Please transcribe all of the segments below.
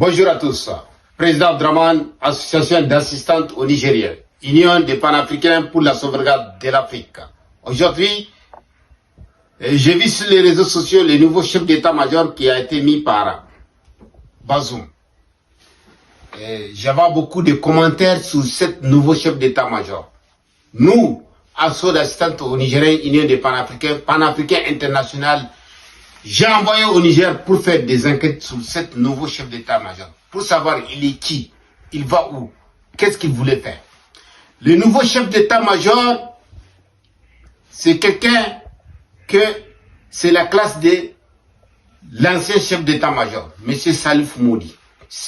Bonjour à tous. Président Draman, association d'assistantes au Nigérien, Union des panafricains pour la sauvegarde de l'Afrique. Aujourd'hui, j'ai vu sur les réseaux sociaux le nouveau chef d'état-major qui a été mis par Bazoum. J'avais beaucoup de commentaires sur ce nouveau chef d'état-major. Nous, association d'assistantes au Nigérien, Union des panafricains, panafricains international, j'ai envoyé au Niger pour faire des enquêtes sur ce nouveau chef d'état-major, pour savoir il est qui, il va où, qu'est-ce qu'il voulait faire. Le nouveau chef d'état-major, c'est quelqu'un que c'est la classe de l'ancien chef d'état-major, M. Salif Moudi.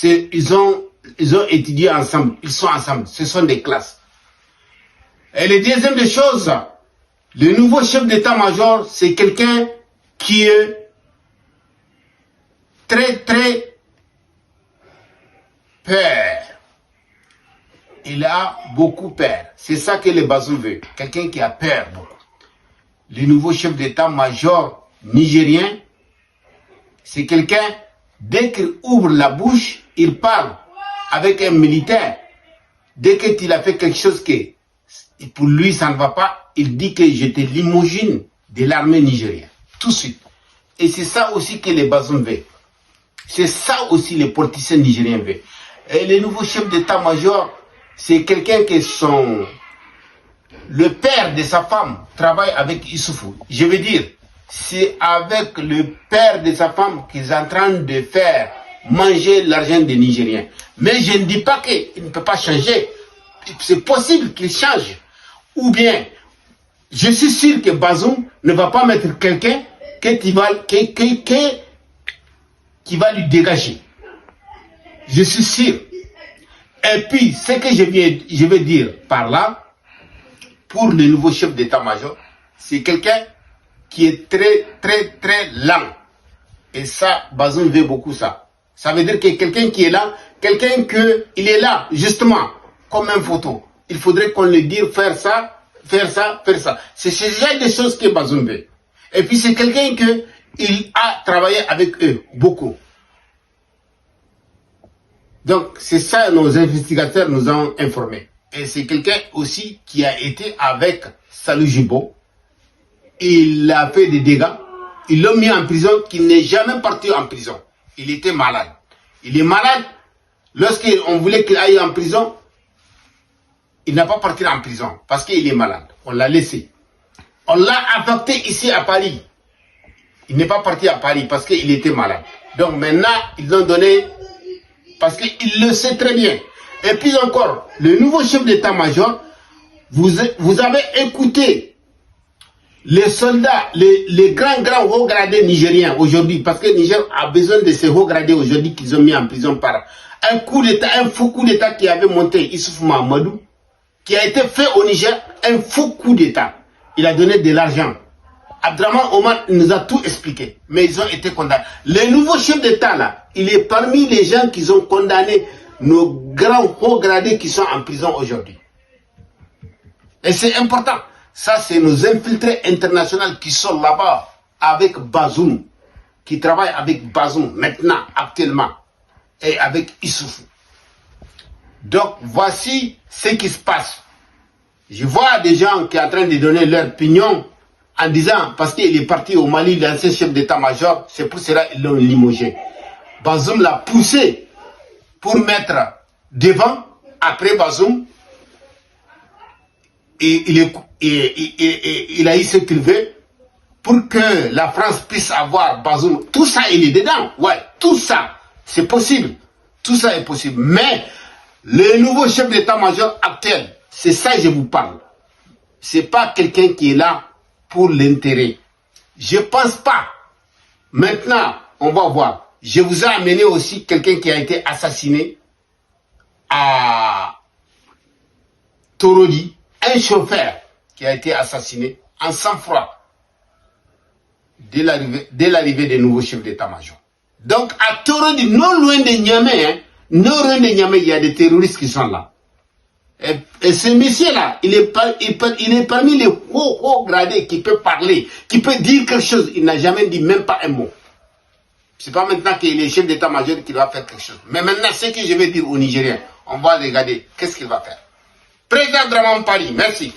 Ils ont étudié ensemble, ils sont ensemble, ce sont des classes. Et le deuxième des choses, le nouveau chef d'état-major, c'est quelqu'un qui est très peur. Il a beaucoup peur. C'est ça que les Bazoum veut. Quelqu'un qui a peur beaucoup. Le nouveau chef d'état-major nigérien, c'est quelqu'un, dès qu'il ouvre la bouche, il parle avec un militaire. Dès qu'il a fait quelque chose que pour lui ça ne va pas, il dit que j'étais limogine de l'armée nigérienne. Tout de suite. Et c'est ça aussi que les Bazoum veulent. C'est ça aussi les politiciens nigériens veulent. Et le nouveau chef d'état-major, c'est quelqu'un qui le père de sa femme travaille avec Issoufou. Je veux dire, c'est avec le père de sa femme qu'ils sont en train de faire manger l'argent des Nigériens. Mais je ne dis pas qu'il ne peut pas changer. C'est possible qu'il change. Ou bien, je suis sûr que Bazoum ne va pas mettre quelqu'un qui va lui dégager. Je suis sûr. Et puis, ce que je veux dire par là, pour le nouveau chef d'état-major, c'est quelqu'un qui est très lent. Et ça, Bazoum veut beaucoup ça. Ça veut dire que quelqu'un qui est là, quelqu'un qui est là, justement, comme une photo. Il faudrait qu'on lui dise faire ça, faire ça, faire ça. C'est ce genre de choses que Bazoum veut. Et puis c'est quelqu'un qui a travaillé avec eux, beaucoup. Donc c'est ça nos investigateurs nous ont informés. Et c'est quelqu'un aussi qui a été avec Salou Jibo. Il a fait des dégâts. Ils l'ont mis en prison, qui n'est jamais parti en prison. Il était malade. Il est malade. Lorsqu'on voulait qu'il aille en prison, il n'a pas parti en prison parce qu'il est malade. On l'a laissé. On l'a affecté ici à Paris. Il n'est pas parti à Paris parce qu'il était malade. Donc maintenant, ils l'ont donné parce qu'il le sait très bien. Et puis encore, le nouveau chef d'état-major, vous avez écouté les soldats, les grands hauts gradés nigériens aujourd'hui, parce que le Niger a besoin de ces hauts gradés aujourd'hui qu'ils ont mis en prison par un coup d'état, un faux coup d'état qui avait monté Issoufou Mahamadou, qui a été fait au Niger, un faux coup d'état. Il a donné de l'argent. Abdraman Omar nous a tout expliqué, mais ils ont été condamnés. Le nouveau chef d'État là, il est parmi les gens qui ont condamné nos grands hauts gradés qui sont en prison aujourd'hui. Et c'est important. Ça, c'est nos infiltrés internationaux qui sont là-bas avec Bazoum, qui travaillent avec Bazoum maintenant, actuellement, et avec Issoufou. Donc, voici ce qui se passe. Je vois des gens qui sont en train de donner leur opinion en disant, parce qu'il est parti au Mali, l'ancien chef d'état-major, c'est pour cela qu'ils l'ont limogé. Bazoum l'a poussé pour mettre devant, après Bazoum, et il a eu ce qu'il veut pour que la France puisse avoir Bazoum. Tout ça, il est dedans. Ouais, tout ça, c'est possible. Tout ça est possible. Mais le nouveau chef d'état-major actuel, c'est ça que je vous parle. C'est pas quelqu'un qui est là pour l'intérêt. Je pense pas. Maintenant, on va voir. Je vous ai amené aussi quelqu'un qui a été assassiné à Torodi. Un chauffeur qui a été assassiné en sang-froid dès l'arrivée des nouveaux chefs d'état-major. Donc à Torodi, non loin de Niamey, non loin de Niamey, il y a des terroristes qui sont là. Et ce monsieur-là, il est parmi les hauts gradés qui peut parler, qui peut dire quelque chose. Il n'a jamais dit même pas un mot. C'est pas maintenant qu'il est chef d'état-major qu'il va faire quelque chose. Mais maintenant, ce que je vais dire aux Nigériens, on va regarder qu'est-ce qu'il va faire. Président Draman Paris, merci.